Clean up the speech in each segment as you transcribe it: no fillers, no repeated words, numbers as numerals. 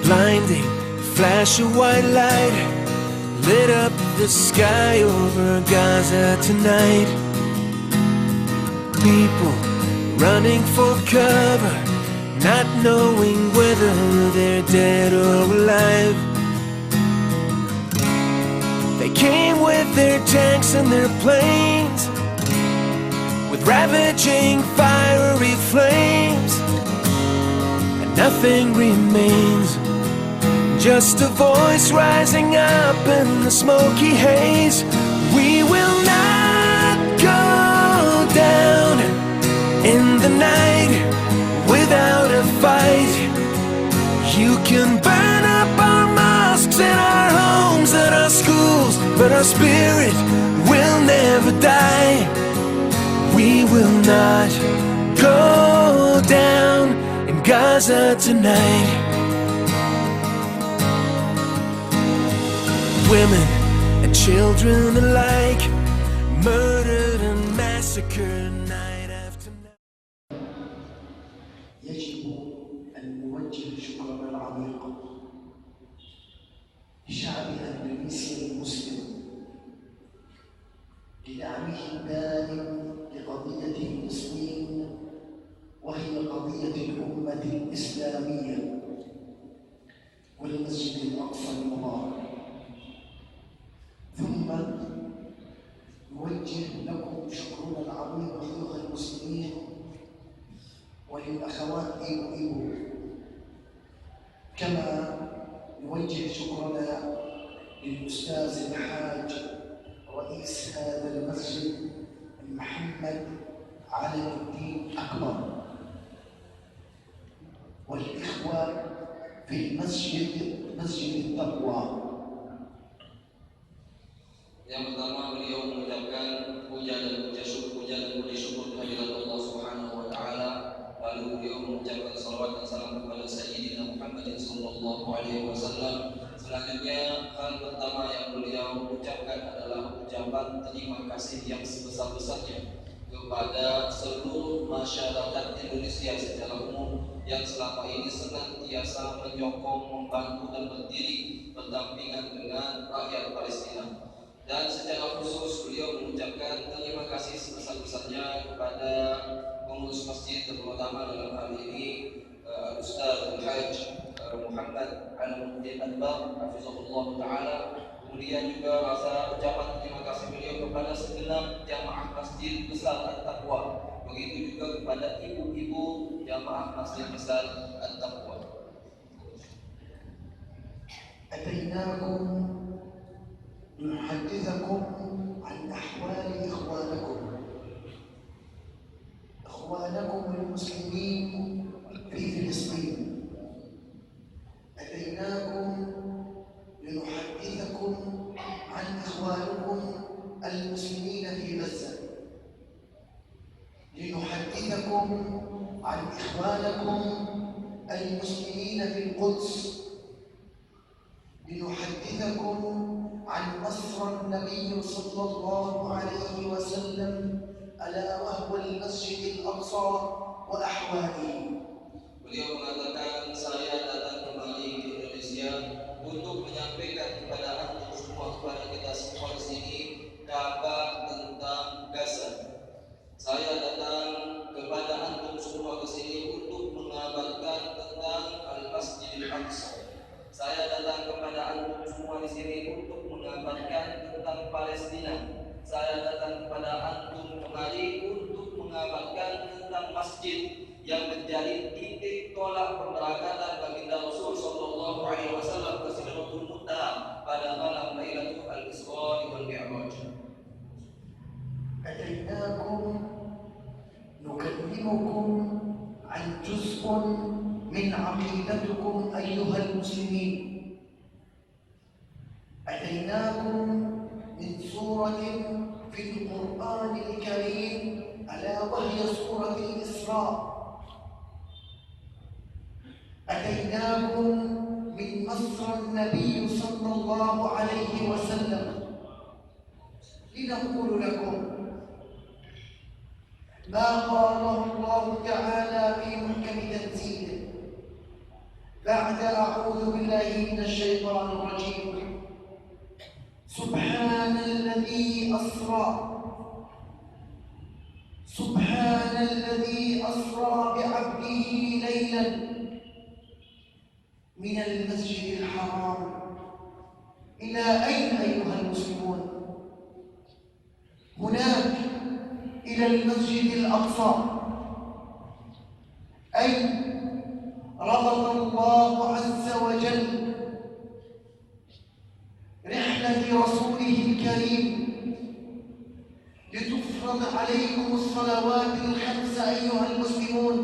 blinding flash of white light lit up the sky over Gaza tonight. People running for cover, not knowing whether they're dead or alive. They came with their tanks and their planes, with ravaging fiery flames, and nothing remains, just a voice rising up in the smoky haze. We will not go down in the night without a fight. You can burn up our mosques and our homes and our schools, but our spirit will never die. We will not go down in Gaza tonight. Women and children alike, murdered and massacred night after night. يجب أن نوجه شكرنا العميق لشعب أندونيسيا المسلم لدعمه الدائم لقضية المسلمين، وهي قضية الأمة الإسلامية والمسجد الأقصى المبارك. ثم نوجه لكم شكرنا العميق أيها المسلمين وللأخوات إيبو، كما نوجه شكرنا للأستاذ الحاج رئيس هذا المسجد محمد علي الدين أكبر، والإخوة في مسجد التقوى. Yang pertama, beliau mengucapkan puja dan puji syukur kehadirat Allah Subhanahu wa taala. Lalu beliau mengucapkan salawat dan salam kepada Sayyidina Muhammad sallallahu alaihi wasallam. Selanjutnya, hal pertama yang beliau ucapkan adalah ucapan terima kasih yang sebesar-besarnya kepada seluruh masyarakat Indonesia secara umum yang selama ini senantiasa menyokong, membantu dan berdiri berdampingan dengan rakyat Palestina. Dan secara khusus beliau mengucapkan terima kasih sebesar-besarnya kepada pengurus masjid, terutama dalam hal ini Ustaz Al-Hajj Muhammad Alamuddin Anbar hafizahullah ta'ala. Kemudian juga rasa ucapan terima kasih beliau kepada segenap jamaah masjid besar At-Taqwa. Begitu juga kepada ibu-ibu jamaah masjid besar At-Taqwa. أتيناكم نحدثكم عن أحوال إخوانكم المسلمين في فلسطين. أتيناكم لنحدثكم عن إخوانكم المسلمين في غزة، لنحدثكم عن إخوانكم المسلمين في القدس، لنحدثكم عن نصر النبي صلى الله عليه وسلم ألا وهو المسجد الأقصى وأحواله. Beliau mengatakan, saya datang kembali ke Indonesia untuk menyampaikan kepada antum semua, kepada kita semua di sini, kabar tentang Gaza. Saya datang kepada antum semua ke sini untuk mengabarkan tentang Al-Masjidil Aqsa. Saya datang kepada antum semua di sini untuk mengabarkan tentang Palestina. Saya datang kepada antum kembali untuk mengabarkan tentang masjid yang menjadi titik tolak pemberangkatan baginda Rasul sallallahu alaihi wasallam ke Sidratul Muntaha pada malam Lailatul Isra wal Mi'raj. أتيناكم نكلمكم عن جزء من عقيدتكم أيها المسلمين. أتيناكم من سورة في القرآن الكريم ألا وهي سورة الإسراء. أتيناكم من نصر النبي صلى الله عليه وسلم لنقول لكم ما قاله الله تعالى في محكم تنزيله: بعد أعوذ بالله من الشيطان الرجيم. سبحان الذي أسرى بعبده ليلا من المسجد الحرام إلى أين أيها المسلمون؟ هناك إلى المسجد الأقصى، أي ربط الله عز وجل رحلة رسوله الكريم لتفرض عليكم الصلوات الخمس أيها المسلمون،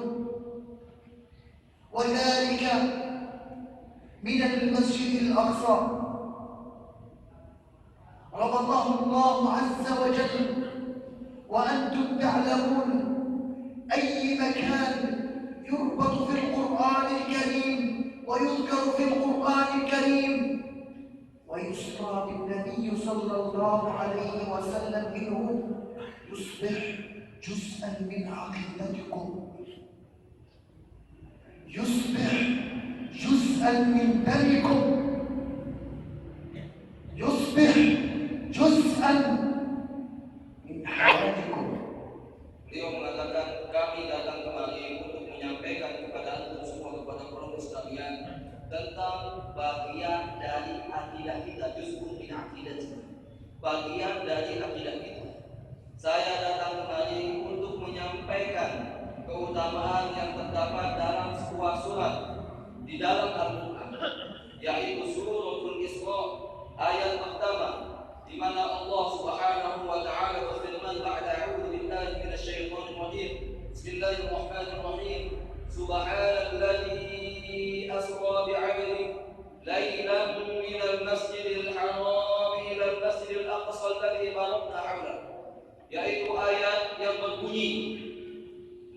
وذلك من المسجد الأقصى. ربطه الله عز وجل، وأنتم تعلمون أي مكان يربط في القرآن الكريم ويذكر في القرآن الكريم ويسرى بالنبي صلى الله عليه وسلم منه يصبح جزءا من عقيدتكم، يصبح جزءا من دمكم، يصبح جزءا من حياتكم. Beliau mengatakan, kami datang kemari untuk menyampaikan kepada antum semua, kepada kaum sekalian, tentang bagian dari akidah kita, juz'un min aqidatina, bagian dari akidah kita. Saya datang kemari untuk menyampaikan keutamaan yang terdapat dalam sebuah surat di dalam Al-Quran, yaitu suratul Isra ayat pertama, di mana Allah Subhanahu wa taala berfirman, ba'da a'udzu billahi minasyaitonir rajim, bismillahirrahmanirrahim, subhanalladzi asra bi'abdihi lailan minal masjidil haram ila al-masjidil aqsa alladzi barakna hawlahu, yaitu ayat yang berbunyi,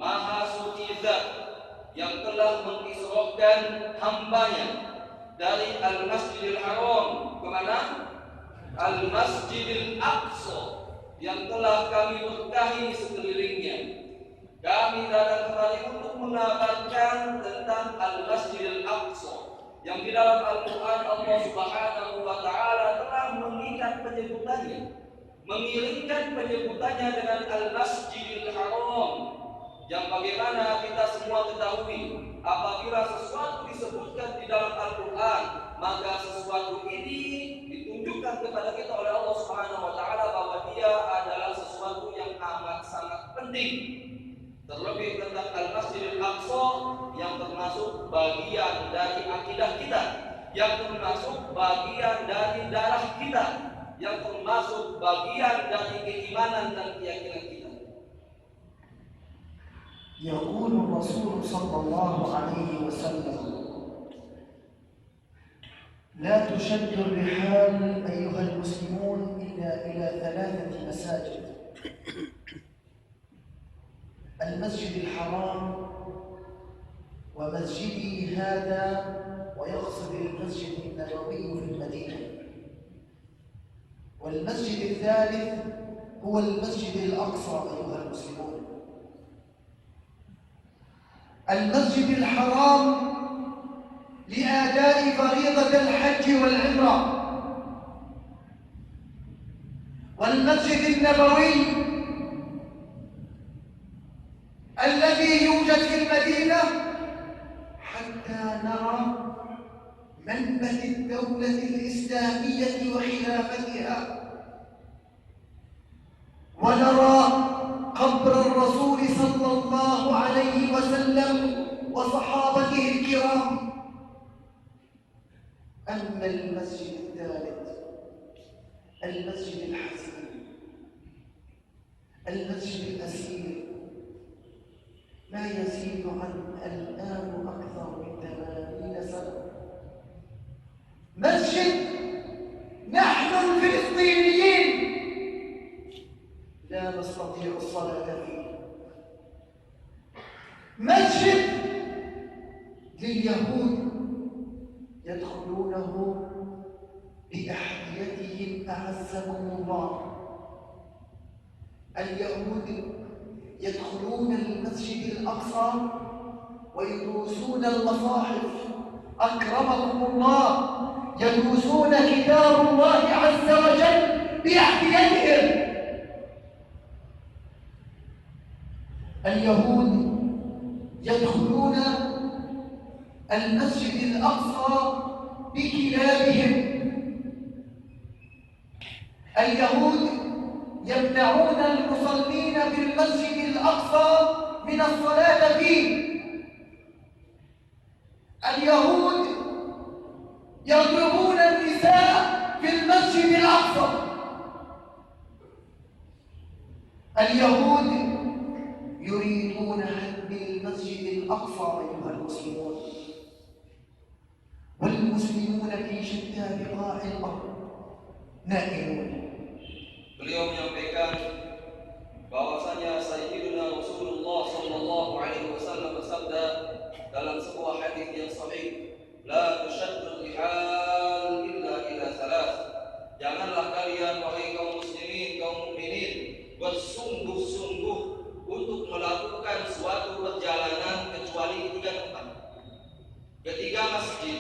Maha suci Zat yang telah mengisrokan hambanya dari Al-Masjidil Haram kemana? Al-Masjidil Aqsa yang telah kami berkahi sekelilingnya. Kami datang kembali untuk mengabarkan tentang Al-Masjidil Aqsa yang di dalam Al-Quran Allah Subhanahu wa taala telah mengikat penyebutannya, mengiringkan penyebutannya dengan Al-Masjidil Haram, yang bagaimana kita semua ketahui, apabila sesuatu disebutkan di dalam Al-Quran, maka sesuatu ini ditunjukkan kepada kita oleh Allah Subhanahu wa taala bahwa dia adalah sesuatu yang amat sangat penting. Terlebih tentang Al-Masjidil Aqsa yang termasuk bagian dari akidah kita, yang termasuk bagian dari darah kita, yang termasuk bagian dari keimanan dan keyakinan kita. يقول الرسول صلى الله عليه وسلم: لا تشد الرحال أيها المسلمون إلا إلى 3 مساجد: المسجد الحرام ومسجدي هذا، ويقصد المسجد النبوي في المدينة، والمسجد الثالث هو المسجد الأقصى أيها المسلمون. المسجد الحرام لأداء فريضة الحج والعمرة، والمسجد النبوي الذي يوجد في المدينة حتى نرى منبت الدولة الإسلامية وخلافتها، ونرى قبر الرسول صلى الله عليه وسلم وصحابته الكرام. أما المسجد الثالث، المسجد الحسين، المسجد الأسير، لا يزيد عن الآن أكثر من 80 سنة، مسجد نحن الفلسطينيين لا نستطيع الصلاة فيه، مسجد لليهود يدخلونه بأحذيتهم أعزكم الله. اليهود يدخلون المسجد الأقصى ويدرسون المصاحف أكرمكم الله يدرسون كتاب الله عز وجل بأحذيتهم. اليهود يدخلون المسجد الأقصى بكلابهم. اليهود يمنعون المصلين بالمسجد الأقصى من الصلاة فيه. اليهود يضربون النساء في المسجد الأقصى. اليهود يريدون هدم المسجد الأقصى أيها المسلمون، والمسلمون في شتى بقاع الأرض نائمون. Beliau menyampaikan bahwasanya Sayyidina Rasulullah sallallahu alaihi wasallam bersabda dalam sebuah hadis yang sahih, la tushaddu rihal illa ila thalath. Janganlah kalian wahai kaum muslimin, kaum mukminin bersungguh-sungguh untuk melakukan suatu perjalanan kecuali 3 tempat. Ketiga masjid.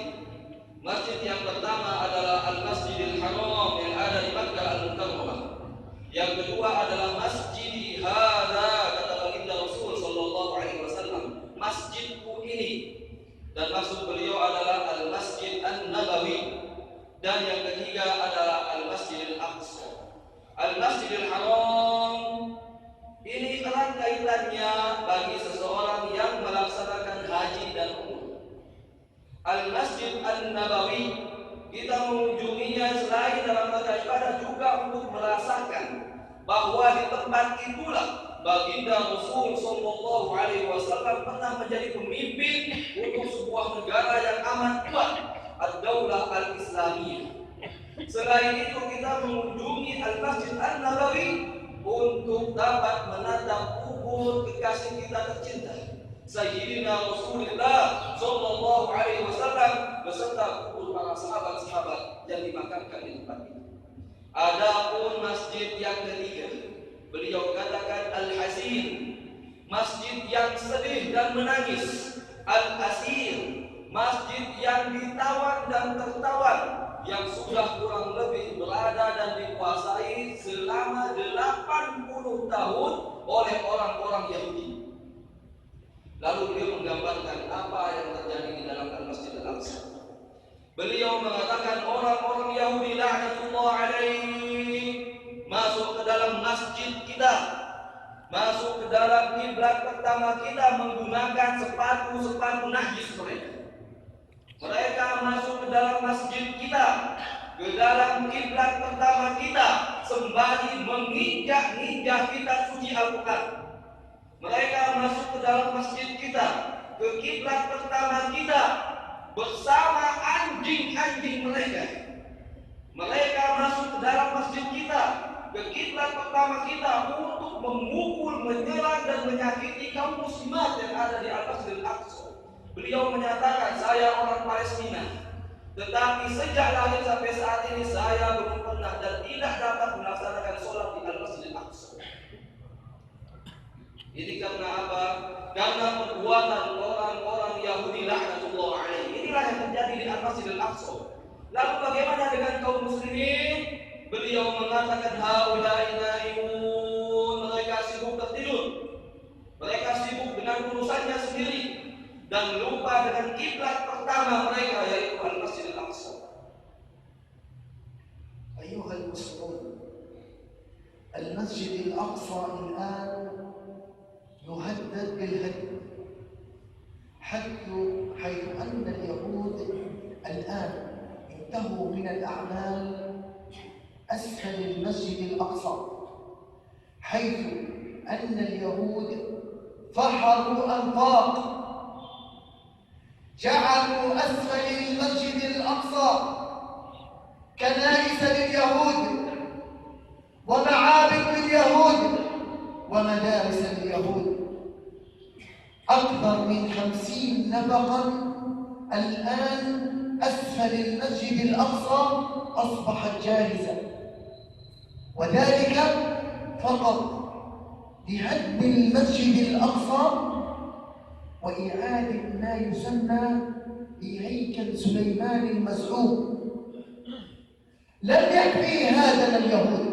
Masjid yang pertama adalah Al-Masjidil Haram yang ada di Makkah Al-Mukarramah. Yang kedua adalah Masjidi hadza, kata baginda Rasul sallallahu alaihi wasallam, masjidku ini. Dan maksud beliau adalah Al-Masjid An-Nabawi. Dan yang ketiga adalah Al-Masjidil Aqsa. Al-Masjidil Haram ini erat kaitannya bagi seseorang yang melaksanakan haji dan umrah. Al-Masjid An-Nabawi kita mengunjunginya selain dalam rangka ibadah juga untuk merasakan bahwa di tempat itulah baginda Rasul sallallahu alaihi wasallam pernah menjadi pemimpin untuk sebuah negara yang amat kuat, ad-daulah al-Islamiyah. Selain itu kita mengunjungi Al-Masjid An-Nabawi untuk dapat menatap kubur kekasih kita tercinta Sayyidina Rasulullah sallallahu alaihi wasallam beserta kubur para sahabat-sahabat yang dimakamkan di tempat itu. Adapun masjid yang ketiga, beliau katakan al-hazin, masjid yang sedih dan menangis, al-asir, masjid yang ditawan dan tertawan, yang sudah kurang lebih berada dan dikuasai selama 80 tahun oleh orang-orang Yahudi. Lalu beliau menggambarkan apa yang terjadi di dalam Al-Masjid Al-Aqsa. Beliau mengatakan orang-orang Yahudi laknatullah alaihi masuk ke dalam masjid kita, masuk ke dalam kiblat pertama kita menggunakan sepatu-sepatu najis mereka. Mereka masuk ke dalam masjid kita, ke dalam kiblat pertama kita, sembari menginjak-injak kitab suci Al-Quran. Mereka masuk ke dalam masjid kita, ke kiblat pertama kita, bersama anjing-anjing mereka. Mereka masuk ke dalam masjid kita, ke kiblat pertama kita untuk memukul, menyerang dan menyakiti kaum muslimat yang ada di Al-Masjid Al-Aqsa. Beliau menyatakan, saya orang Palestina, tetapi sejak lahir sampai saat ini saya belum pernah dan tidak dapat melaksanakan sholat di Al-Masjid Al-Aqsa. Ini karena apa? Karena perbuatan orang-orang Yahudi laknatullah alaihi. Inilah yang terjadi di Al-Masjid Al-Aqsa. Lalu bagaimana dengan kaum muslimin? Beliau mengatakan haula'i naimun, mereka sibuk tertidur. Mereka sibuk dengan urusannya sendiri dan lupa dengan kiblat pertama mereka, yaitu Al-Masjid Al-Aqsa. Ayuhal muslimun, Al-Masjid Al-Aqsa الآن يهدد بالهدم حيث أن اليهود الآن انتهوا من الأعمال أسفل المسجد الأقصى، حيث أن اليهود فحروا أنفاق، جعلوا أسفل المسجد الأقصى كنائس لليهود ومعابد لليهود ومدارس لليهود. أكثر من 50 نفقا الآن أسفل المسجد الأقصى أصبحت جاهزة، وذلك فقط لهدم المسجد الأقصى وإعادة ما يسمى بهيكل سليمان المزعوم. لم يكفي هذا اليهود،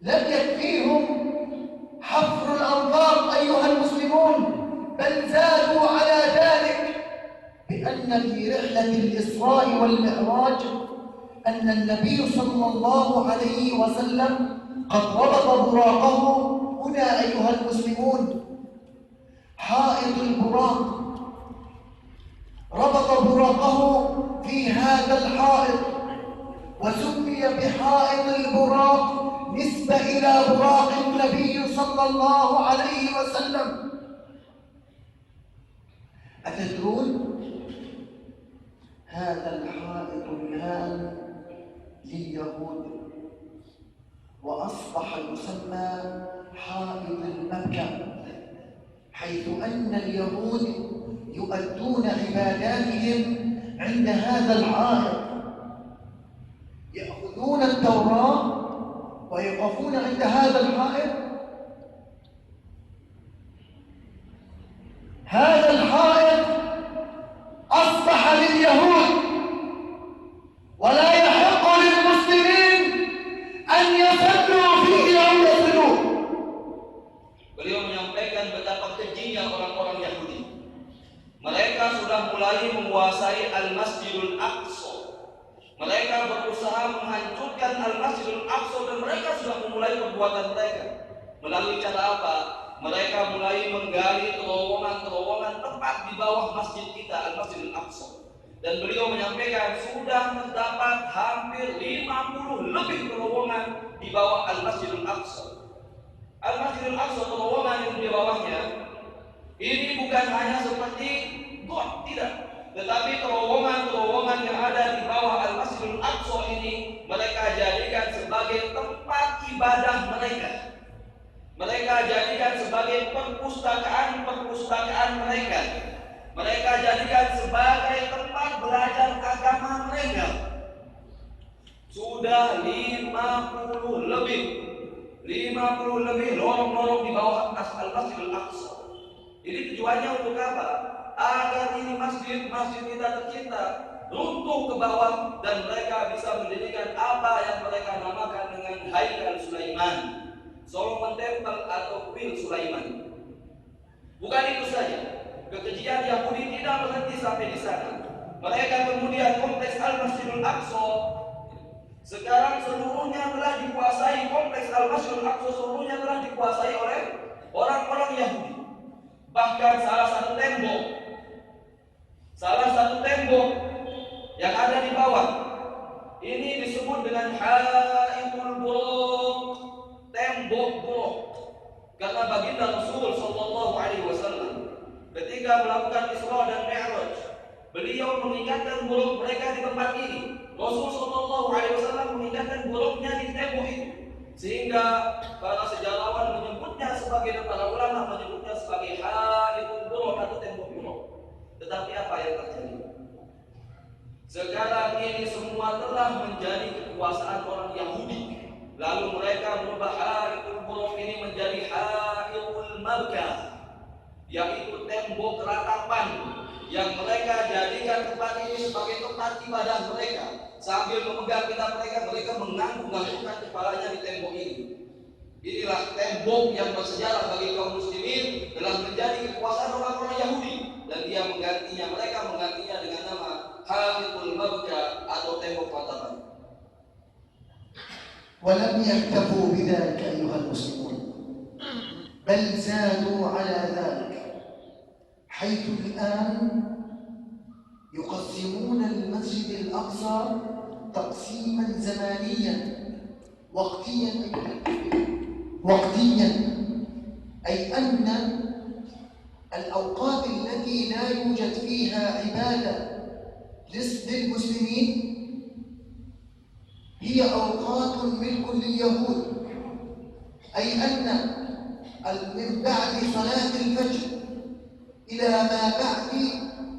لم يكفيهم حفر الأنظار أيها المسلمون، بل زادوا على ذلك بأن في رحلة الإسراء والمعراج أن النبي صلى الله عليه وسلم قد ربط براقه هنا أيها المسلمون، حائط البراق، ربط براقه في هذا الحائط وسمي بحائط البراق نسبة إلى براق النبي صلى الله عليه وسلم. أتدرون هذا الحائط الآن لليهود وأصبح يسمى حائط المبكى، حيث أن اليهود يؤدون عباداتهم عند هذا الحائط، يأخذون التوراة ويقفون عند هذا الحائط. هذا الحائط أصبح لليهود، ولا يحق للمسلمين أن يصلوا فيه أو يصلوا. Beliau menyampaikan betapa kejinya orang-orang Yahudi. Mereka sudah mulai menguasai Al-Masjidul Aqsa. Mereka berusaha menghancurkan Al-Masjidul Aqsa dan mereka sudah memulai perbuatan mereka. Melalui cara apa? Mereka mulai menggali terowongan-terowongan tempat di bawah masjid kita, Al-Masjidul Aqsa. Dan beliau menyampaikan sudah terdapat hampir 50 lebih terowongan di bawah Al-Masjidul Aqsa. Al-Masjidul Aqsa, terowongan yang di bawahnya ini bukan hanya seperti got, tidak, tetapi terowongan-terowongan yang ada di bawah Al-Masjidul Aqsa ini mereka jadikan sebagai tempat ibadah mereka. Mereka jadikan sebagai perpustakaan mereka. Mereka jadikan sebagai tempat belajar agama mereka. Sudah 50 lebih lorong-lorong di bawah Al-Masjidul Aqsa. Jadi tujuannya untuk apa? Agar ini masjid kita tercinta runtuh ke bawah dan mereka bisa mendirikan apa yang mereka namakan dengan Haikal Sulaiman, Solomon Temple atau Pil Sulaiman. Bukan itu saja, kekejian Yahudi tidak berhenti sampai di sana. Mereka kemudian kompleks Al-Masjidul Aqsa sekarang seluruhnya telah dikuasai. Kompleks Al-Masjidul Aqsa seluruhnya telah dikuasai oleh orang-orang Yahudi. Bahkan salah satu tembok yang ada di bawah ini disebut dengan Haitul Buraq, tembok buraq, karena baginda Rasul sallallahu alaihi wasallam ketika melakukan Isra dan Mi'raj, beliau mengikatkan buraq mereka di tempat ini. Rasul sallallahu alaihi wasallam mengikatkan buraqnya di tembok itu, sehingga para sejarawan menyebutnya sebagai, dan para ulama menyebutnya sebagai Haitul Buraq atau tembok buraq. Tetapi apa yang terjadi? Sekarang ini semua telah menjadi kekuasaan orang Yahudi. Lalu mereka merubah Haitul Buraq ini menjadi Haitul Mabka, yaitu tembok ratapan yang mereka jadikan tempat ini sebagai tempat ibadah mereka. Sambil memegang kitab mereka mengangguk-anggukkan kepalanya di tembok ini. Inilah tembok yang bersejarah bagi kaum muslimin telah menjadi kekuasaan orang-orang Yahudi, dan mereka menggantinya dengan nama Haitul Mabka atau tembok ratapan. ولم يكتفوا بذلك أيها المسلمون، بل زادوا على ذلك، حيث الآن يقسمون المسجد الأقصى تقسيما زمانيا وقتيا، أي أن الأوقات التي لا يوجد فيها عبادة للمسلمين هي أوقات ملك لليهود، أي أن من بعد صلاة الفجر إلى ما قبل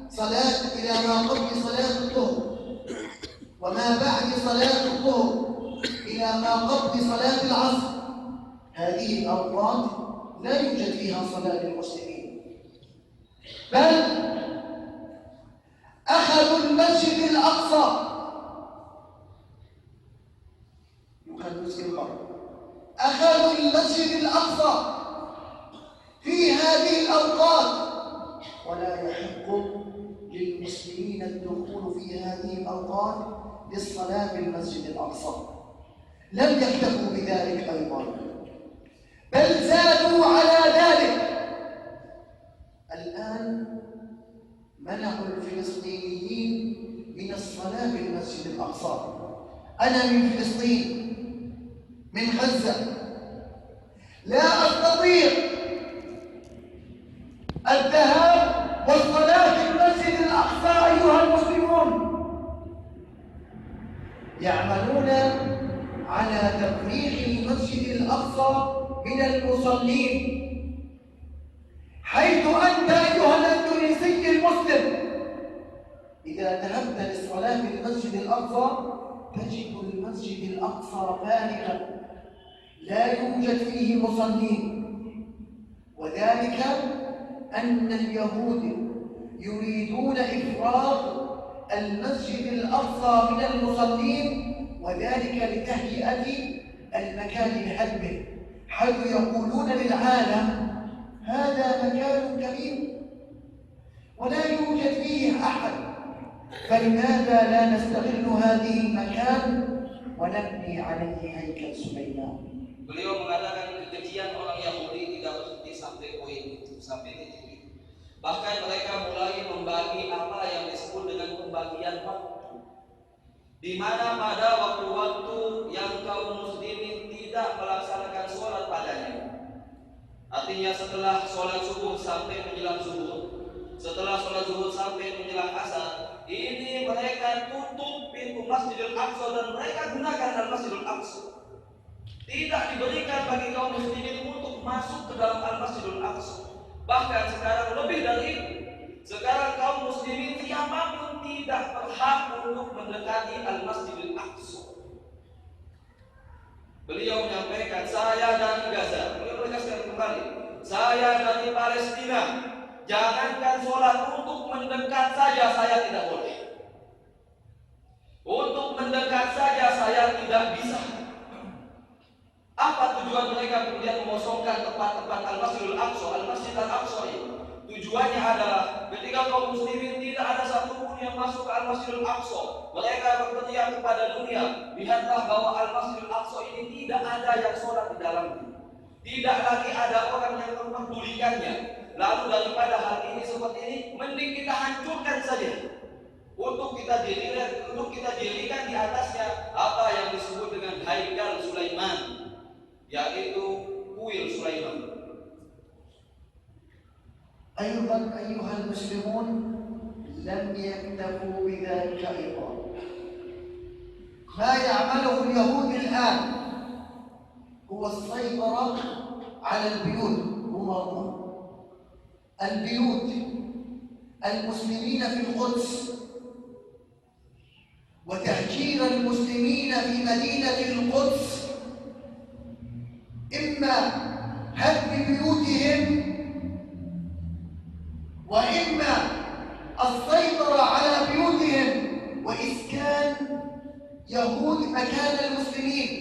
صلاة الظهر، وما بعد صلاة الظهر إلى ما قبل صلاة العصر، هذه الأوقات لا يوجد فيها صلاة للمسلمين. بل أخذوا المسجد الأقصى أخذوا المسجد الأقصى في هذه الأوقات، ولا يحق للمسلمين الدخول في هذه الأوقات للصلاة في المسجد الأقصى. لم يكتفوا بذلك أيضا، بل زادوا على ذلك. الآن منعوا الفلسطينيين من الصلاة في المسجد الأقصى. أنا من فلسطين، من غزة، لا أستطيع الذهاب والصلاة في المسجد الأقصى أيها المسلمون. يعملون على تفريغ المسجد الأقصى من المصلين، حيث أنت أيها الأندونيسي المسلم إذا ذهبت للصلاة في المسجد الأقصى تجد المسجد الأقصى فارغا لا يوجد فيه مصلين، وذلك أن اليهود يريدون إفراغ المسجد الأقصى من المصلين، وذلك لتهيئة المكان لهدمه، حيث يقولون للعالم هذا مكان كبير ولا يوجد فيه أحد، فلماذا لا نستغل هذه المكان ونبني عليه هيكل سليمان. Beliau mengatakan kekejian orang Yahudi tidak berhenti sampai poin itu, sampai titik itu. Bahkan mereka mulai membagi apa yang disebut dengan pembagian waktu, di mana pada waktu-waktu yang kaum muslimin tidak melaksanakan sholat padanya. Artinya setelah sholat subuh sampai menjelang zuhur, setelah sholat zuhur sampai menjelang asar, ini mereka tutup pintu Masjidil Aqsa dan mereka gunakan Al-Masjidil Aqsa. Tidak diberikan bagi kaum muslimin untuk masuk ke dalam Al-Masjidil Aqsa. Bahkan sekarang lebih dari itu, sekarang kaum muslimin siapapun tidak berhak untuk mendekati Al-Masjidil Aqsa. Beliau menyampaikan, saya dari Gaza, beliau menegaskan kembali, saya dari Palestina, jangankan sholat, untuk mendekat saja saya tidak boleh. Untuk mendekat saja saya tidak bisa. Apa tujuan mereka kemudian mengosongkan tempat-tempat Al-Masjidil Aqsa, Al-Masjid Al-Aqsa ini? Tujuannya adalah ketika kaum muslimin tidak ada satupun yang masuk ke Al-Masjidil Aqsa, mereka berteriak kepada dunia, lihatlah bahwa Al-Masjidil Aqsa ini tidak ada yang sholat di dalamnya, tidak lagi ada orang yang mempedulikannya. Lalu daripada hal ini seperti ini, mending kita hancurkan saja, untuk kita dirikan di atasnya apa yang disebut dengan Haikal Sulaiman, yaitu kuil Sulaiman. أيضا أيها المسلمون لم يكتفوا بذلك أيضا. ما يعمله اليهود الآن هو السيطرة على البيوت، البيوت المسلمين في القدس، وتهجير المسلمين في مدينة القدس، إما هدم بيوتهم وإما السيطرة على بيوتهم وإسكان يهود مكان المسلمين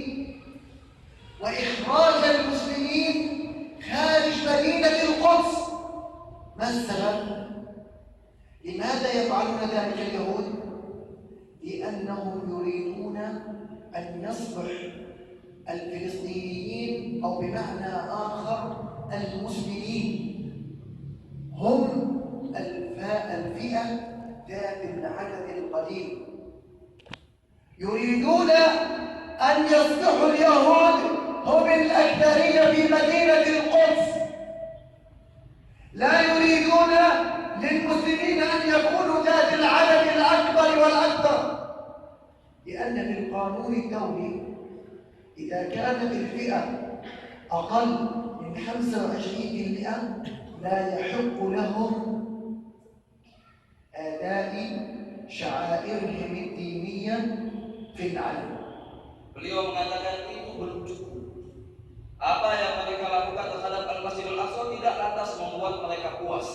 وإخراج المسلمين خارج مدينة القدس. ما السبب؟ لماذا يفعلون ذلك اليهود؟ لأنهم يريدون أن يصبح الفلسطينيين أو بمعنى آخر المسلمين هم الفئة ذات العدد القليل. يريدون أن يصبحوا اليهود هم الأكثرية في مدينة القدس، لا يريدون للمسلمين أن يكونوا ذات العدد الأكبر والأكثر، لأن في القانون الدولي إذا كانت الفئة أقل من 25% لا يحق لهم أداء شعائرهم الدينية في العالم. Beliau mengatakan itu belum cukup. Apa yang mereka lakukan terhadap Al-Masjidil Aqsa tidak lantas membuat mereka puas.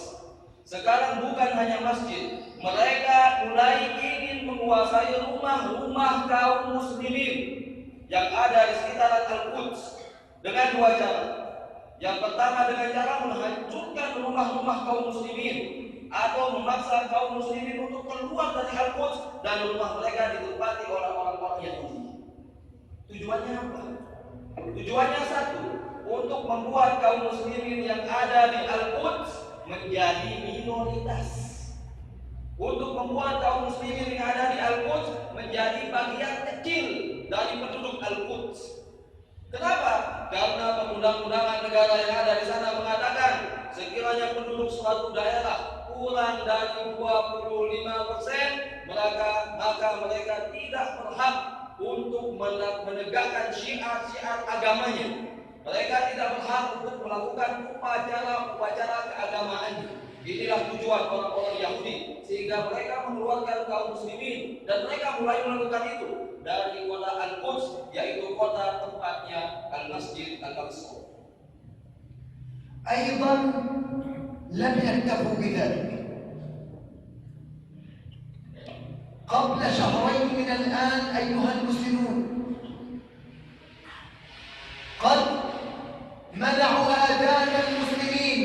Sekarang bukan hanya masjid, mereka mulai ingin menguasai rumah-rumah kaum muslimin yang ada di sekitaran Al-Quds dengan dua cara. Yang pertama dengan cara menghancurkan rumah-rumah kaum muslimin atau memaksa kaum muslimin untuk keluar dari Al-Quds dan rumah mereka ditempati oleh orang-orang Yahudi. Tujuannya apa? Tujuannya satu, untuk membuat kaum muslimin yang ada di Al-Quds menjadi minoritas, untuk membuat kaum muslimin yang ada di Al-Quds menjadi bagian kecil dari penduduk Al-Quds. Kenapa? Karena perundang-undangan negara yang ada di sana mengatakan sekiranya penduduk suatu daerah kurang dari 25%, maka mereka tidak berhak untuk menegakkan syiar-syiar agamanya. Mereka tidak berhak untuk melakukan upacara-upacara keagamaannya. Inilah tujuan orang-orang Yahudi, sehingga mereka mengeluarkan kaum muslimin dan mereka mulai melakukan itu dari kota Al-Quds, yaitu kota tempatnya Al-Masjid Al-Aqsa. أيضا لم يكتفوا بذلك. قبل شهرين من الآن أيها المسلمون قد منعوا آذان المسلمين،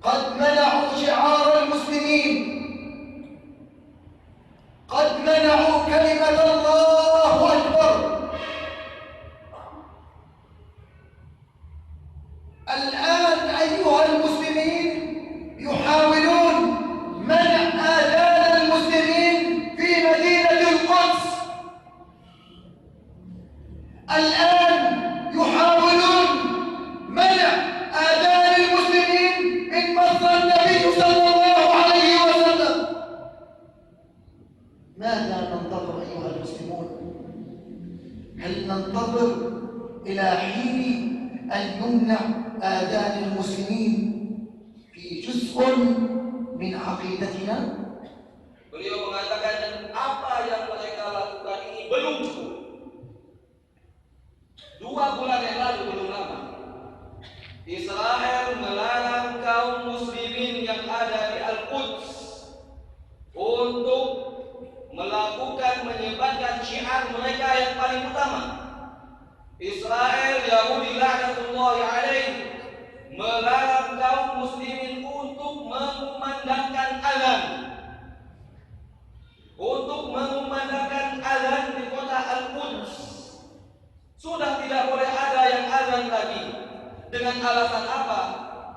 قد منعوا شعار المسلمين، قد منعوا كلمة الله أكبر. الآن أيها المسلمين يحاولون منع آذان المسلمين في مدينة القدس. الآن يحاولون منع آذان المسلمين من مصر النبي صلى الله عليه وسلم. ماذا ننتظر أيها المسلمون؟ هل ننتظر إلى حين أن يمنع آذان المسلمين في جزء من عقيدتنا؟ Beliau mengatakan, dan apa yang mereka lakukan ini belum cukup. 2 bulan yang lalu, belum lama, Israel melarang kaum muslimin yang ada di Al-Quds untuk melakukan menyebarkan syiar mereka yang paling utama. Israel, Yahudi laknatullahi alaih, melarang kaum muslimin untuk mengumandangkan azan, di kota Al-Quds. Sudah tidak boleh ada yang azan lagi. Dengan alasan apa?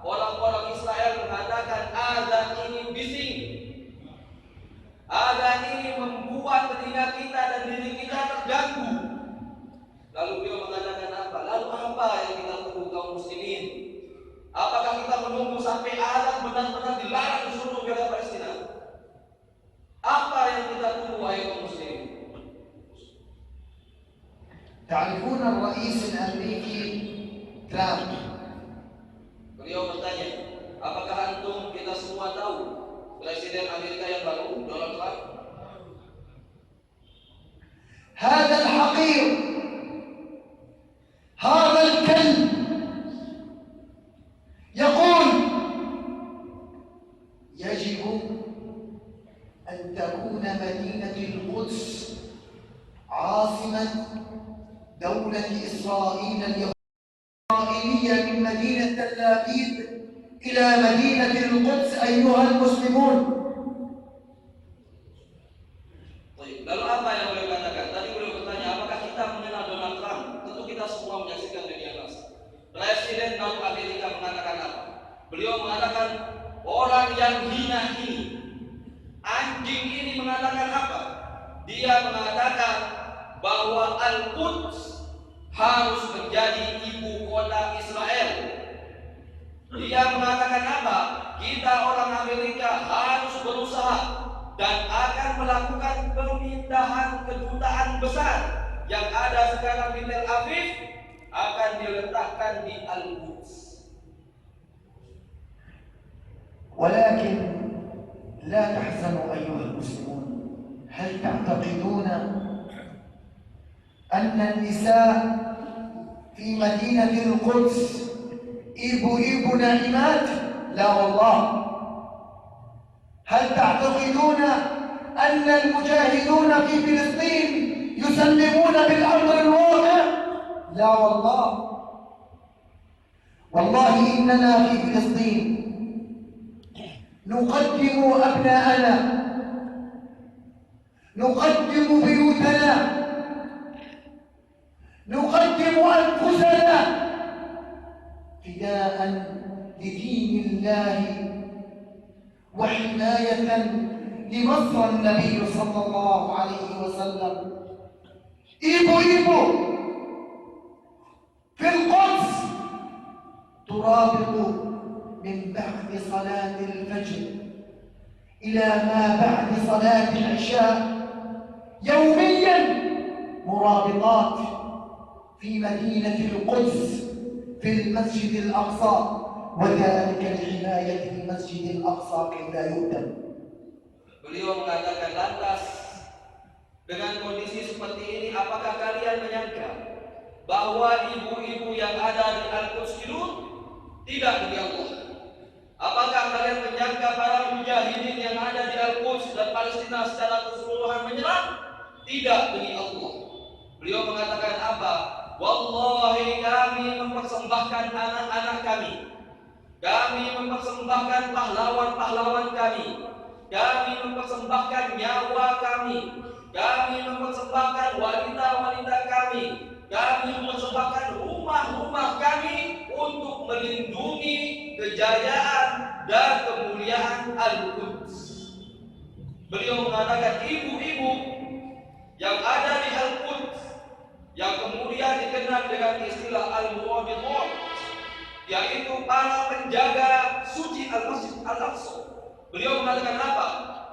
Orang-orang Israel mengatakan azan ini bising, azan ini membuat telinga kita dan diri kita terganggu. Lalu beliau mengatakan apa? Lalu apa yang kita tunggu kaum muslimin? Apakah kita menunggu sampai azan benar-benar dilarang di seluruh wilayah Palestina? Apa yang kita tunggu wahai kaum muslimin? تعرفون الرئيس الأمريكي ترامب؟ Beliau bertanya, apakah antum kita semua tahu Presiden Amerika yang baru, Donald Trump? هذا الحقير، هذا الكلب يقول يجب أن تكون مدينة القدس عاصمة دولة إسرائيل الإسرائيلية من مدينة تل أبيب إلى مدينة القدس أيها المسلمون. Lalu apa yang beliau katakan? Tadi beliau bertanya, apakah kita mengenal Donald Trump? Tentu kita semua menyaksikan media massa. Presiden baru Amerika mengatakan apa? Beliau mengatakan orang yang hina ini, anjing ini mengatakan apa? Dia mengatakan bahwa Al-Quds harus menjadi ibu kota Israel. Dia mengatakan apa? Kita orang Amerika harus berusaha dan akan melakukan pemindahan kedutaan besar yang ada sekarang di Tel Aviv akan diletakkan di Al-Quds. ولكن لا تحزنوا أيها المسلمون. هل تعتقدون أن النساء في مدينة القدس إبو نائمات؟ لا والله. هل تعتقدون أن المجاهدون في فلسطين يسلمون بالأمر الواقع؟ لا والله. والله إننا في فلسطين نقدم أبناءنا، نقدم بيوتنا، نقدم أنفسنا فداء لدين الله وحماية لمصر النبي صلى الله عليه وسلم. إيبو إيبو في القدس ترابط من بعد صلاة الفجر إلى ما بعد صلاة العشاء يوميا مرابطات في مدينة القدس في المسجد الأقصى، وذلك لحماية المسجد الأقصى كي لا يهدم. Beliau mengatakan, lantas dengan kondisi seperti ini, apakah kalian menyangka bahwa ibu-ibu yang ada di Al-Quds itu tidak demi Allah? Apakah kalian menyangka para mujahidin yang ada di Al-Quds dan Palestina secara keseluruhan menyerang? Tidak demi Allah. Beliau mengatakan apa? Wallahi kami mempersembahkan anak-anak kami. Kami mempersembahkan pahlawan-pahlawan kami. Kami mempersembahkan nyawa kami. Kami mempersembahkan wanita-wanita kami. Kami mempersembahkan rumah-rumah kami untuk melindungi kejayaan dan kemuliaan Al-Quds. Beliau mengatakan ibu-ibu yang ada di Al-Quds, yang kemudian dikenal dengan istilah Al-Murabitun, yaitu para penjaga suci Al-Masjid Al-Aqsa. Beliau mengatakan apa?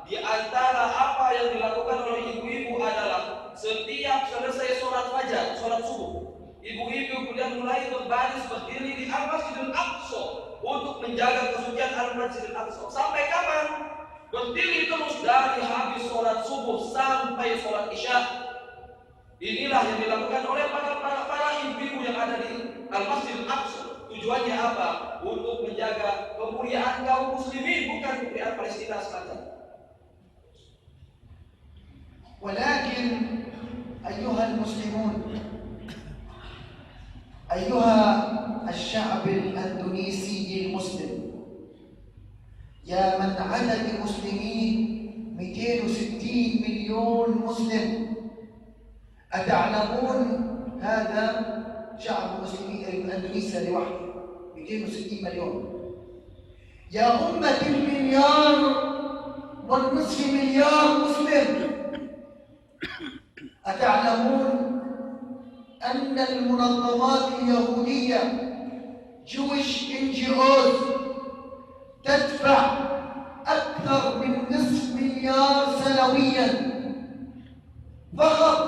Di antara apa yang dilakukan oleh ibu-ibu adalah setiap selesai sholat fajar, sholat subuh, ibu-ibu kemudian mulai berbaris berdiri di Al-Masjid Al-Aqsa untuk menjaga kesucian Al-Masjid Al-Aqsa. Sampai kapan? Berdiri terus dari habis sholat subuh sampai sholat isya. Inilah yang dilakukan oleh para ibu-ibu yang ada di Al-Masjid Al-Aqsa. Tujuannya apa? Untuk menjaga kemuliaan kaum muslimin, bukan kemuliaan Palestina semata. ولكن أيها المسلمون، أيها الشعب الأندونيسي المسلم، يا من عدد المسلمين 260 مليون مسلم، أتعلمون هذا شعب المسلمين اندونيسيا لوحده 260 مليون. يا أمة المليار والنصف مليار مسلم، أتعلمون أن المنظمات اليهودية Jewish NGOs تدفع أكثر من نصف مليار سنويا فقط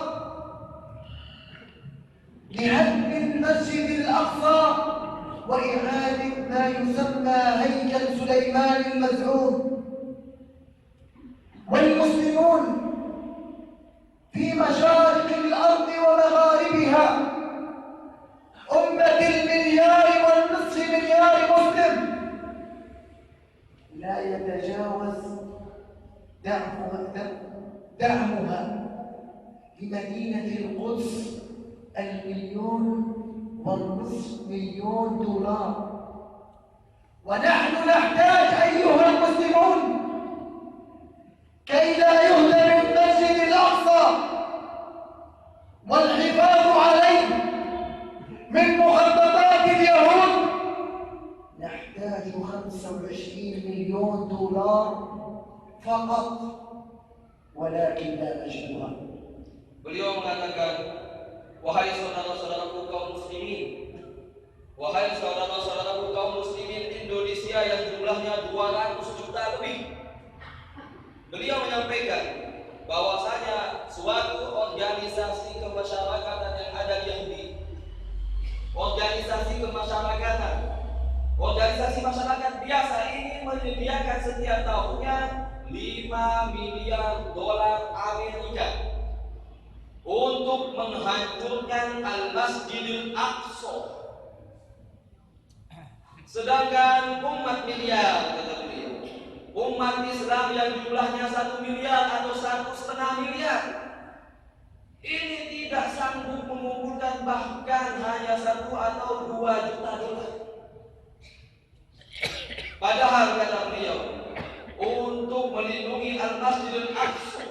لهدم المسجد الأقصى وإعادة ما يسمى هيكل سليمان المزعوم. والمسلمون في مشارق الأرض ومغاربها أمة المليار والنصف مليار مسلم لا يتجاوز دعمها لمدينة القدس 1.5 مليون دولار. ونحن نحتاج أيها المسلمون كي لا يهدم المسجد الأقصى والحفاظ عليه من مخططات اليهود، نحتاج 25 مليون دولار فقط، ولكن لا نجدها. Beliau mengatakan, wahai saudara-saudaraku kaum muslimin, wahai saudara-saudaraku kaum muslimin Indonesia yang jumlahnya 200 juta lebih. Beliau menyampaikan bahwasanya suatu organisasi kemasyarakatan yang ada di Yahudi, organisasi kemasyarakatan, organisasi masyarakat biasa ini menyediakan setiap tahunnya 5 miliar dolar Amerika untuk menghancurkan Al-Masjidil Aqsa. Sedangkan umat miliar umat Islam yang jumlahnya 1 miliar atau 1,5 miliar ini tidak sanggup mengumpulkan bahkan hanya 1 atau 2 juta dolar. Padahal kata beliau, untuk melindungi Al-Masjidil Aqsa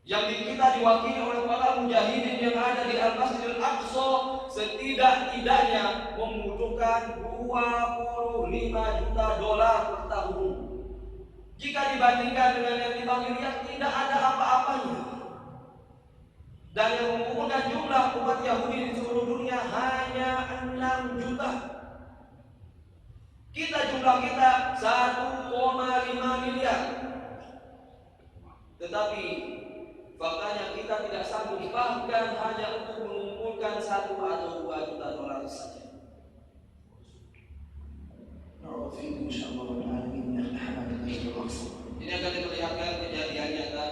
yang kita diwakili oleh para mujahidin yang ada di Al-Masjidil Aqsa setidak-tidaknya membutuhkan 25 juta dolar per tahun. Jika dibandingkan dengan yang 5 miliar tidak ada apa-apanya. Dan yang mengumpulkan jumlah umat Yahudi di seluruh dunia hanya 6 juta. Jumlah kita 1,5 miliar. Tetapi faktanya kita tidak sanggup bahkan hanya untuk mengumpulkan 1 atau 2 juta dolar saja. Ini akan diperlihatkan kejadian nyata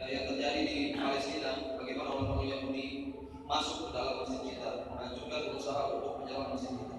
yang terjadi di Palestina, bagaimana orang-orang Yahudi masuk ke dalam masjid kita, menghancurkan berusaha untuk menjalankan masjid kita.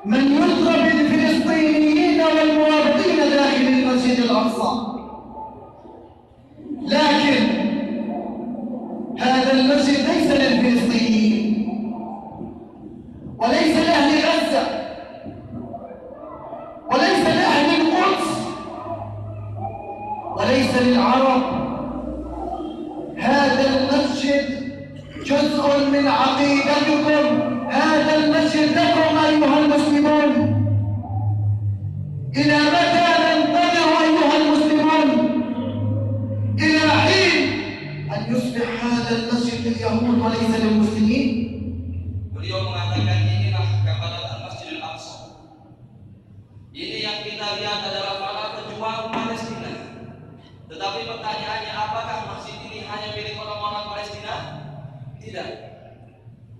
من يضرب الفلسطينيين والمرابطين داخل المسجد الأقصى، لكن هذا المسجد ليس للفلسطينيين وليس لأهل غزة وليس لأهل القدس وليس للعرب. هذا المسجد جزء من عقيدتكم، هذا المسجد لكم أيها المسلمون. إلى متى ننتظر أيها المسلمون؟ إلى حين أن يصبح هذا المسجد لليهود وليس للمسلمين؟ Beliau mengatakan inilah keberadaan Masjidil Aqsa. Ini yang kita lihat adalah para pejuang Palestina. Tetapi pertanyaannya, apakah masjid ini hanya milik orang-orang Palestina? Tidak.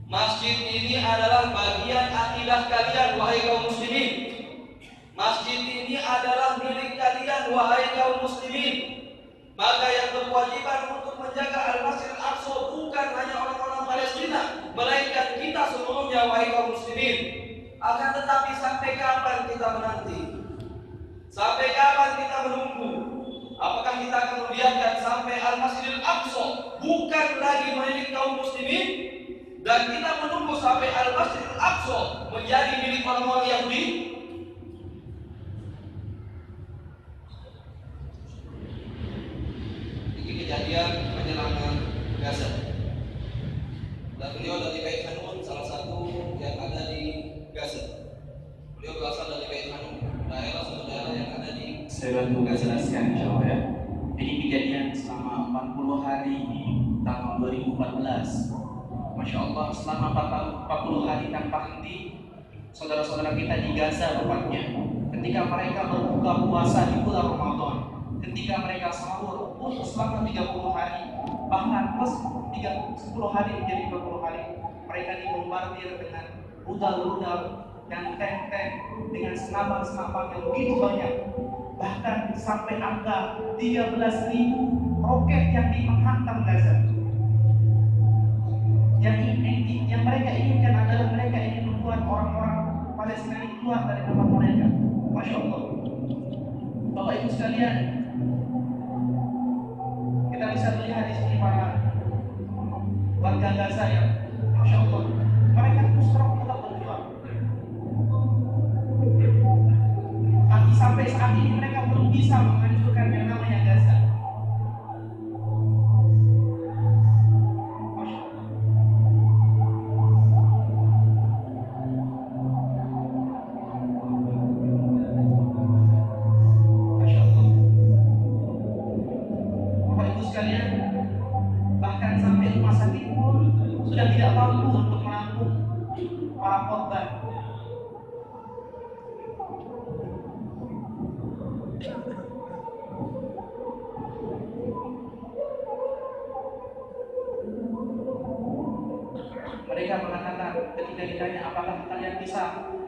Masjid ini adalah bagian akidah kalian, wahai kaum muslimin. Masjid ini adalah milik kalian, wahai kaum muslimin. Maka yang berkewajiban untuk menjaga Al-Masjidil Aqsa bukan hanya orang-orang Palestina, melainkan kita seluruhnya, wahai kaum muslimin. Akan tetapi sampai kapan kita menanti? Sampai kapan kita menunggu? Apakah kita akan membiarkan sampai Al-Masjidil Aqsa bukan lagi milik kaum muslimin, dan kita menunggu sampai Al-Masjidil Aqsa menjadi milik orang-orang Yahudi? Ini kejadian penyerangan Gaza. Dan beliau dari Bait Hanun, salah satu yang ada di Gaza. Beliau berasal dari Bait Hanun, daerah saudara yang ada di. Saya bantu jelaskan insyaallah ya. Ini kejadian selama 40 hari di tahun 2014. Masya Allah, selama 40 hari tanpa henti, saudara-saudara kita di Gaza tepatnya, ketika mereka berbuka puasa di bulan Ramadan, ketika mereka sahur pun selama 30 hari, bahkan plus 10 hari menjadi 20 hari, mereka dibombardir dengan rudal-rudal dan tank-tank dengan senapan-senapan yang begitu banyak. Bahkan sampai angka 13.000 roket yang menghantam Gaza. Yang mereka inginkan adalah mereka ingin membuat orang-orang Palestina ini keluar dari tempat mereka. Masya Allah. Bapak Ibu sekalian, kita bisa melihat di sini para warga Gaza yang Masya Allah, mereka terus terang tetap berjuang. Tapi sampai saat ini mereka belum bisa menghancurkan yang namanya Gaza. Bahkan sampai rumah sakit pun sudah tidak mampu untuk menampung para korban. Mereka mengatakan ketika ditanya apakah kalian bisa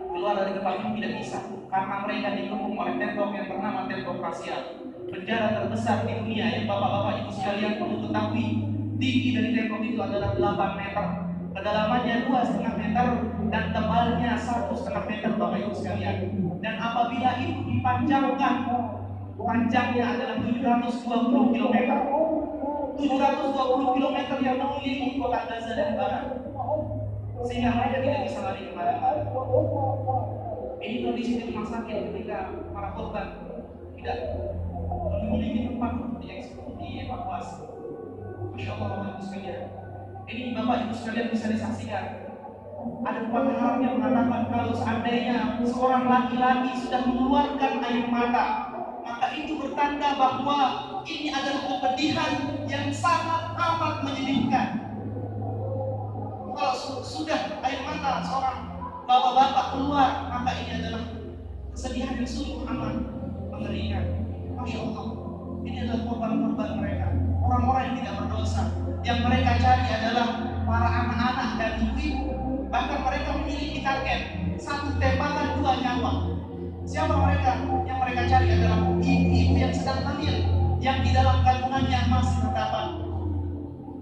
keluar dari tempat ini, tidak bisa, karena mereka dikepung oleh tembok yang bernama tembok rasial, penjara terbesar di dunia yang bapak-bapak ibu sekalian perlu ketahui. Tinggi dari tembok itu adalah 8 meter, kedalamannya 2,5 meter, dan tebalnya 1,5 meter, bapak ibu sekalian. Dan apabila itu dipanjangkan, panjangnya adalah 720 km. 720 km yang mengelilingi kota Gaza dan barat, sehingga mereka tidak bisa lari kemana-mana. Ini kondisi di rumah sakit ketika para korban tidak memiliki tempat untuk dievakuasi. Masya Allah, Bapak Ibu sekalian. Ini Bapak Ibu sekalian bisa disaksikan. Ada pakar yang mengatakan kalau seandainya seorang laki-laki sudah mengeluarkan air mata, maka itu bertanda bahwa ini adalah kepedihan yang sangat amat menyedihkan. Kalau sudah air mata seorang bapak-bapak keluar, maka ini adalah kesedihan yang sungguh amat mengerikan. Masya Allah, ini adalah korban-korban mereka, orang-orang yang tidak berdosa. Yang mereka cari adalah para anak-anak dan ibu-ibu. Bahkan mereka memiliki target, 1 tembakan 2 nyawa. Siapa mereka? Yang mereka cari adalah ibu-ibu yang sedang hamil, yang di dalam kandungannya masih terdapat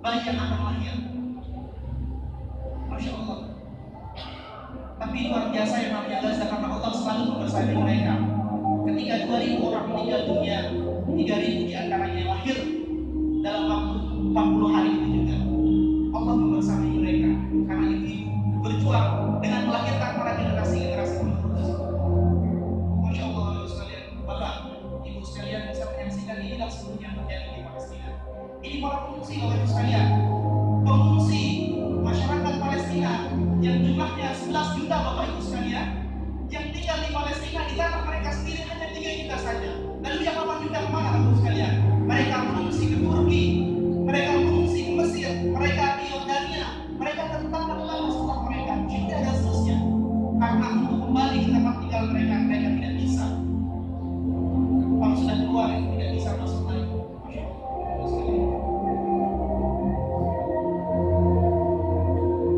bayi yang akan lahir. Masya Allah. Tapi luar biasa yang namanya Gaza karena Allah selalu membersamai mereka. Ketika 2.000 orang meninggal dunia, 3.000 diantaranya lahir dalam waktu 40 hari itu juga. Allah membersamai mereka karena ibu berjuang dengan melahirkan para generasi-generasi penerus. Masya Allah, sekalian, Bapak, Ibu sekalian bisa menyaksikan inilah seluruhnya yang terjadi di Palestina. Ini para pengungsi, Bapak Ibu sekalian, pengungsi masyarakat Palestina yang jumlahnya 11 juta, Bapak Ibu sekalian, yang tinggal di Palestina di tanah mereka sendiri hanya 3 juta saja. Lalu yang 8 juta kemana, Bapak Ibu sekalian? Mereka mengungsi ke Turki, mereka mengungsi ke Mesir, mereka di Yordania, mereka ke tetangga-tetangga setelah mereka, India dan seterusnya. Karena untuk kembali ke tempat tinggal mereka, mereka tidak bisa. Kalau sudah keluar, tidak bisa masuk lagi. Masya Allah, sekalian.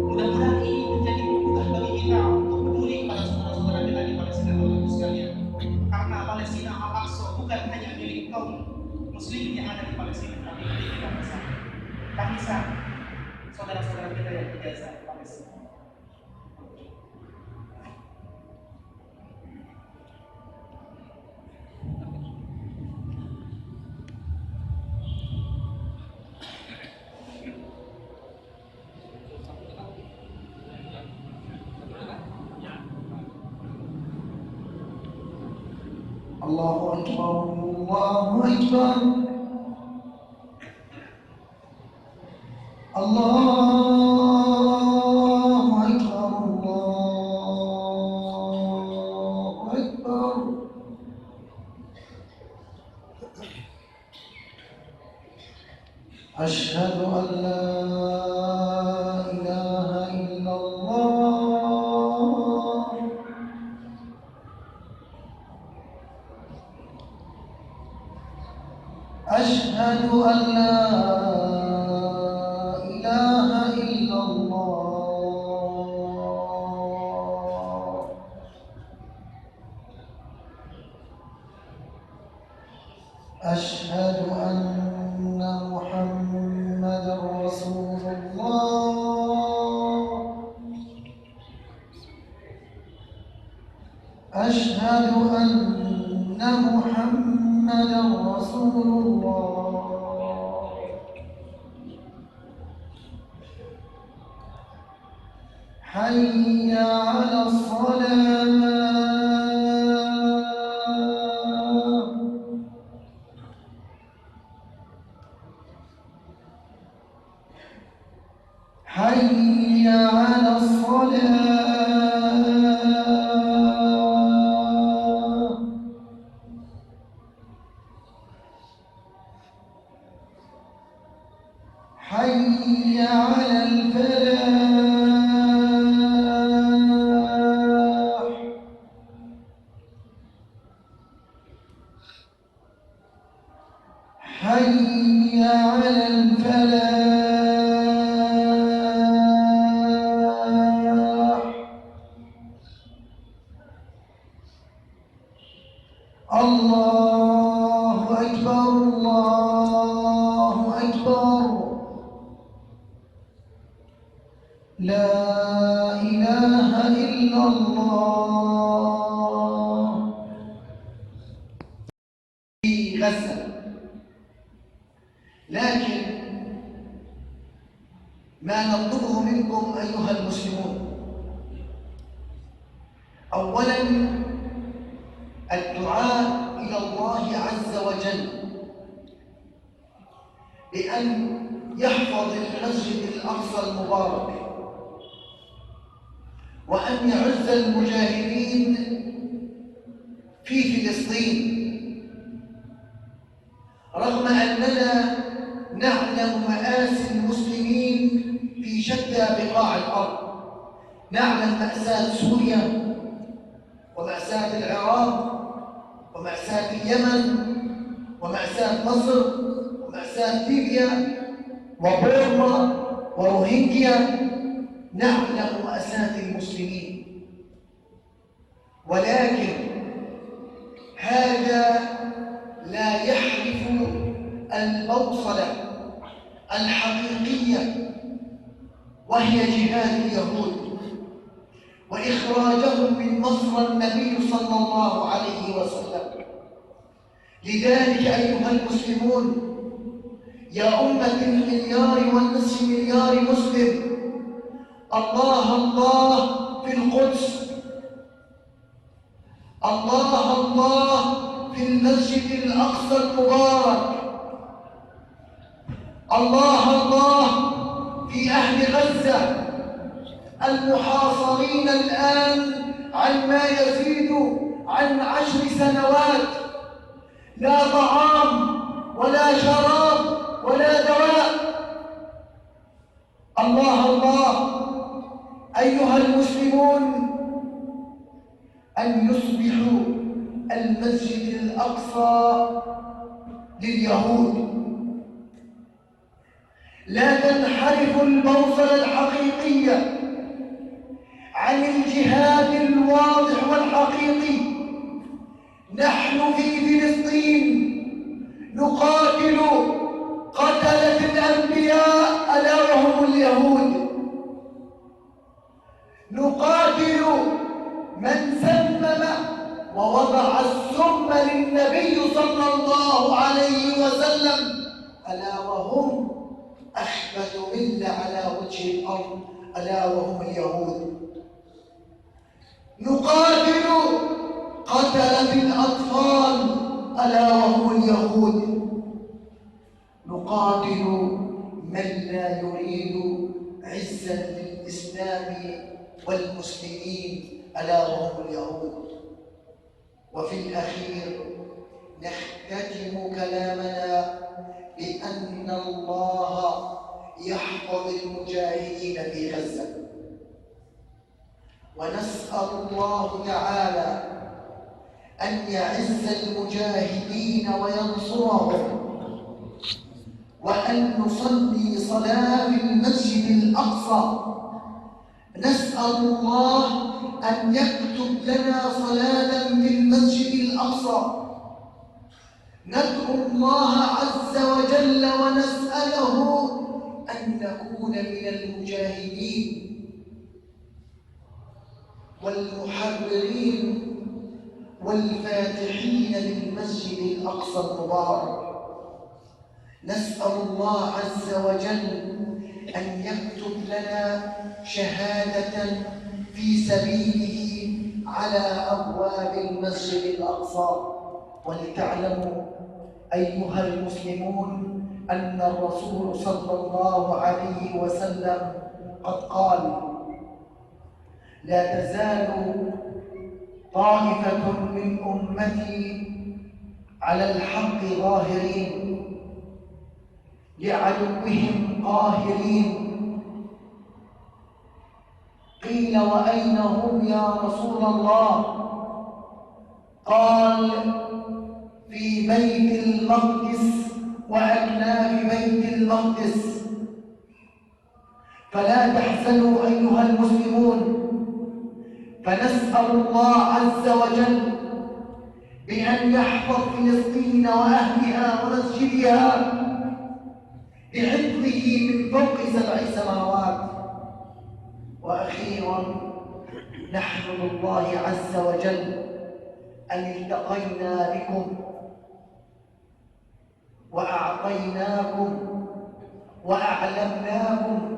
Mudah-mudahan ini menjadi kebutuhan bagi kita untuk peduli kepada saudara-saudara kita di Palestina, Bapak Ibu sekalian. Karena Palestina Al-Aqsa bukan hanya milik kaum Muslim yang ada di Palestina, tapi milik kita bersama. Tangisan saudara-saudara kita yang di Gaza, Palestina. Allahu Akbar, Allahu Akbar, Allahu Akbar, Allahu Akbar. Asyhadu an la ilaha illallah. أشهد أن لا إله إلا الله. أشهد أن محمدا رسول الله. أشهد أن محمدا رسول الله. حي على الصلاة. حي على الصلاة. حي على الفلاح. حي على الفلاح. الله أكبر، الله أكبر. لا إله إلا الله. في غزة، لكن ما نطلبه منكم أيها المسلمون، أولاً الدعاء إلى الله عز وجل بأن يحفظ المسجد الأقصى المبارك، وأن يعز المجاهدين في فلسطين، رغم أننا نعلم مآسي المسلمين في شتى بقاع الأرض. نعلم مأساة سوريا، ومأساة العراق، ومأساة اليمن، ومأساة مصر، ومأساة ليبيا، وبورما، وروهينجيا. نعلم مأساة المسلمين، ولكن هذا لا يحرف البوصلة الحقيقية، وهي جهاد اليهود، وإخراجهم من مصر النبي صلى الله عليه وسلم. لذلك أيها المسلمون، يا أمة المليار والنصف مليار مسلم، الله الله في القدس، الله الله في المسجد الأقصى المبارك، الله الله في أهل غزة المحاصرين الآن عن ما يزيد عن 10 سنوات، لا طعام ولا شراب ولا دواء. الله الله أيها المسلمون، أن يصبحوا المسجد الأقصى لليهود. لا تنحرف البوصلة الحقيقية عن الجهاد الواضح والحقيقي. نحن في فلسطين نقاتل قتلة الأنبياء ألا وهم اليهود، نقاتل من سمم ووضع السم للنبي صلى الله عليه وسلم ألا وهم أخبث ملة على وجه الأرض ألا وهم اليهود. نقاتل قتلة الأطفال ألا وهم اليهود. نقاتل من لا يريد عزا للإسلام والمسلمين ألا وهم اليهود. وفي الأخير نختتم كلامنا بأن الله يحفظ المجاهدين في غزة، ونسأل الله تعالى أن يعز المجاهدين وينصرهم، وأن نصلي صلاة في المسجد الأقصى. نسأل الله أن يكتب لنا صلاة في المسجد الأقصى. ندعو الله عز وجل ونسأله أن نكون من المجاهدين والمحررين والفاتحين للمسجد الأقصى المبارك. نسأل الله عز وجل أن يكتب لنا شهادة في سبيله على أبواب المسجد الأقصى. ولتعلموا أيها المسلمون أن الرسول صلى الله عليه وسلم قد قال: لا تزال طائفة من أمتي على الحق ظاهرين لعدوهم قاهرين. قيل: وأين هم يا رسول الله؟ قال: في بيت المقدس وأكناف بيت المقدس. فلا تحزنوا أيها المسلمون، فنسأل الله عز وجل بأن يحفظ فلسطين وأهلها ومسجدها بحفظه من فوق 7 سماوات. وأخيرا نحمد الله عز وجل أن التقينا بكم وأعطيناكم وأعلمناكم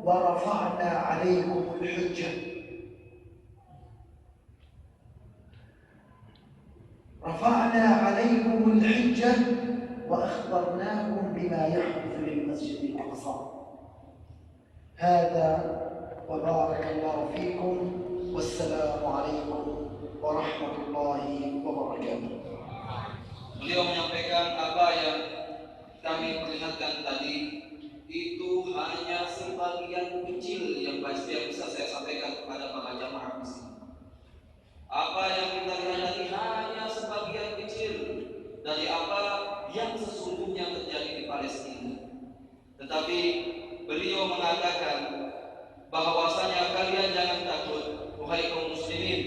ورفعنا عليكم الحجة. رفعنا عليكم الحجة وأخبرناكم بما يحدث للمسجد الأقصى. هذا وبارك الله فيكم، والسلام عليكم ورحمة الله وبركاته. Beliau menyampaikan apa yang kami perlihatkan tadi itu hanya sebagian kecil yang bisa saya sampaikan kepada para jamaah di sini. Apa yang kita lihat tadi hanya sebagian kecil dari apa yang sesungguhnya terjadi di Palestina. Tetapi beliau mengatakan bahwasanya kalian jangan takut, wahai kaum muslimin.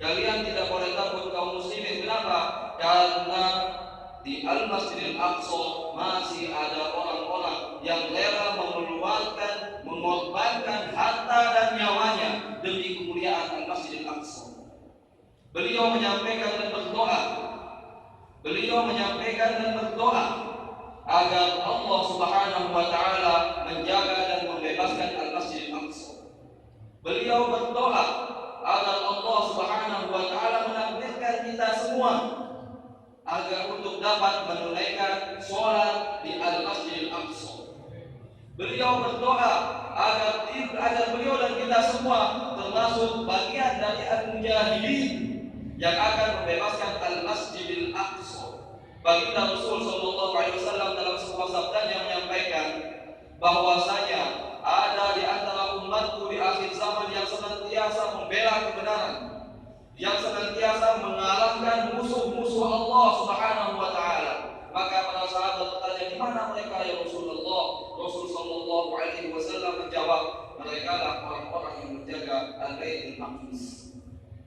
Kalian tidak boleh takut kaum muslimin. Kenapa? Karena di Al-Masjidil Aqsa masih ada orang-orang yang rela mengeluarkan mengorbankan harta dan nyawanya demi kemuliaan Al-Masjidil Aqsa. Beliau menyampaikan dan berdoa agar Allah Subhanahu wa taala menjaga dan membebaskan Al-Masjidil Aqsa. Beliau berdoa agar Allah Subhanahu wa taala menakdirkan kita semua agar untuk dapat menunaikan sholat di Al-Masjidil Aqsa. Beliau berdoa agar beliau dan kita semua termasuk bagian dari al-mujahidin yang akan membebaskan Al-Masjidil Aqsa. Baginda Rasul sallallahu alaihi wasallam dalam sebuah sabdanya menyampaikan bahwasanya ada di antara umatku di akhir zaman yang senantiasa membela kebenaran, yang senantiasa mengalahkan musuh-musuh Allah Subhanahu wa taala. Maka para sahabat bertanya, di mana mereka ya Rasulullah? Rasul sallallahu alaihi wasallam menjawab, mereka lah orang-orang yang menjaga Al-Baitul Maqdis.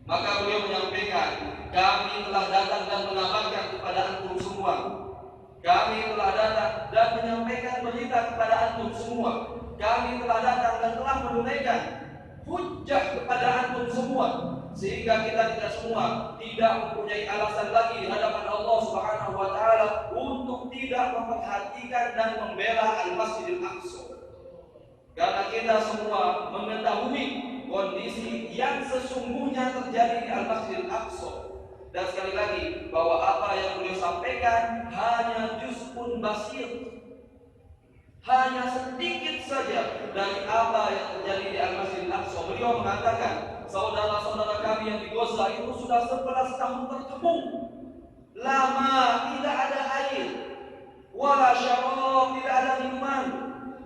Maka beliau menyampaikan, kami telah datang dan mengabarkan kepada antum semua. Kami telah datang dan menyampaikan berita kepada antum semua. Kami telah datang dan telah menunaikan hujjah kepada antum semua, sehingga kita tidak semua tidak mempunyai alasan lagi di hadapan Allah Subhanahu wa taala untuk tidak memperhatikan dan membela Al-Masjidil Aqsa. Karena kita semua mengetahui kondisi yang sesungguhnya terjadi di Al-Masjidil Aqsa. Dan sekali lagi bahwa apa yang beliau sampaikan hanya juz'un basir, hanya sedikit saja dari apa yang terjadi di Al-Masjidil Aqsa. Beliau mengatakan, saudara-saudara kami yang di Gaza itu sudah 11 tahun terkepung, lama tidak ada air, wala syarab, tidak ada minuman,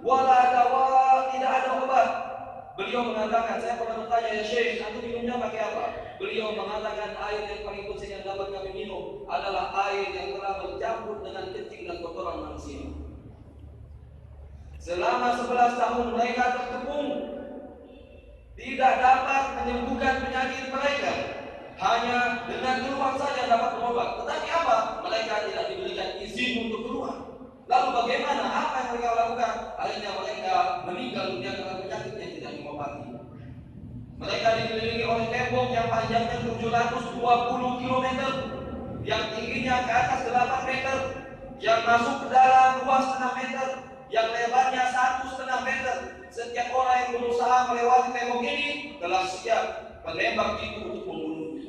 wala dawa, tidak ada obat. Beliau mengatakan, saya pernah bertanya, ya Syekh, antum minumnya pakai apa? Beliau mengatakan, air yang paling bersih yang dapat kami minum adalah air yang telah bercampur dengan kencing dan kotoran manusia. Selama 11 tahun mereka terkepung, tidak dapat menyembuhkan penyakit mereka, hanya dengan keluar saja dapat berobat. Tetapi apa? Mereka tidak diberikan izin untuk keluar. Lalu bagaimana? Apa yang mereka lakukan? Akhirnya mereka meninggal dunia karena penyakit yang tidak diobati. Mereka dikelilingi oleh tembok yang panjangnya 720 km, yang tingginya ke atas 8 meter, yang masuk ke dalam luas 6 meter, yang lebarnya 1,5 meter. Setiap orang yang berusaha melewati tembok ini telah siap penembak itu untuk membunuhnya.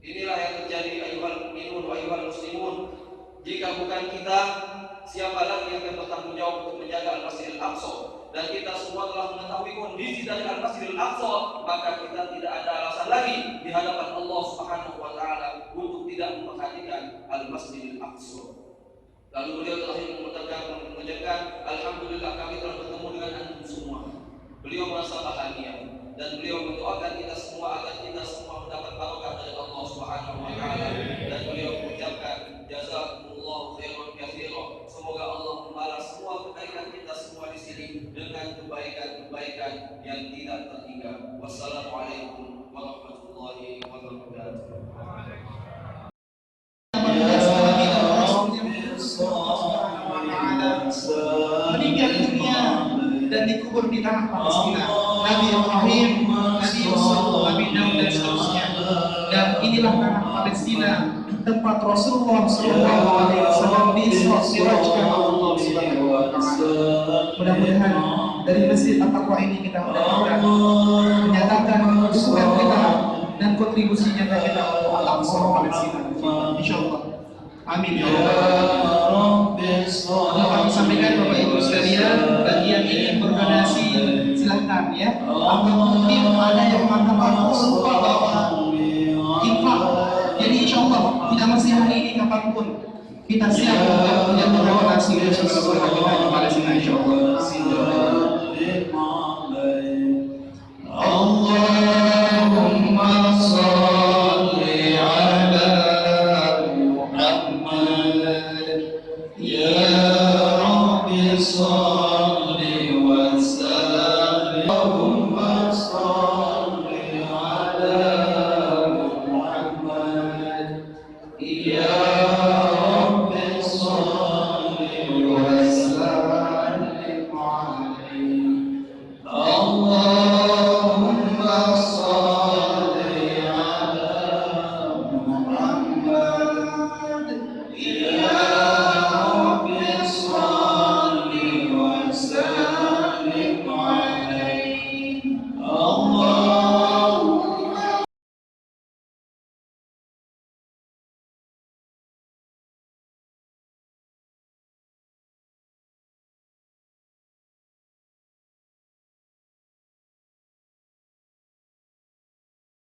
Inilah yang terjadi ayuhal mukminun wa ayuhal muslimun. Jika bukan kita, siapa lagi yang akan bertanggung jawab untuk menjaga Al-Masjidil Aqsa? Dan kita semua telah mengetahui kondisi dari Al-Masjidil Aqsa, maka kita tidak ada alasan lagi di hadapan Allah Subhanahu wa taala untuk tidak memperhatikan Al-Masjidil Aqsa. Lalu beliau terakhir mengucapkan, alhamdulillah kami telah bertemu dengan antum semua. Beliau merasa bahagia dan beliau mendoakan kita semua agar kita semua mendapat barokah dari Allah Subhanahu wa taala. Dan beliau mengucapkan, jazakumullahu khairan katsiran. Semoga Allah membalas semua kebaikan kita semua di sini dengan kebaikan-kebaikan yang tidak terhingga. Wassalamualaikum warahmatullahi wabarakatuh. Meninggal dunia dan dikubur di tanah Palestina, Nabi Ibrahim, Nabi Yusuf, Nabi Daud dan seterusnya. Dan inilah tanah Palestina, tempat Rasulullah SAW disirajkan Allah Subhanahu wa taala. Mudah-mudahan dari Masjid At-Taqwa ini kita mendapatkan menyatakan dukungan kita dan kontribusi nyata kita untuk Al-Aqsa Palestina. Insyaallah. Amin ya Allah. Kami sampaikan Bapak Ibu sekalian, bagi yang ingin berdonasi silahkan ya. Atau mungkin ada yang mengatakan lupa bahwa infak. Jadi insya Allah tidak mesti hari ini kapanpun kita siap untuk donasi untuk seluruh kita di Palestina insya Allah.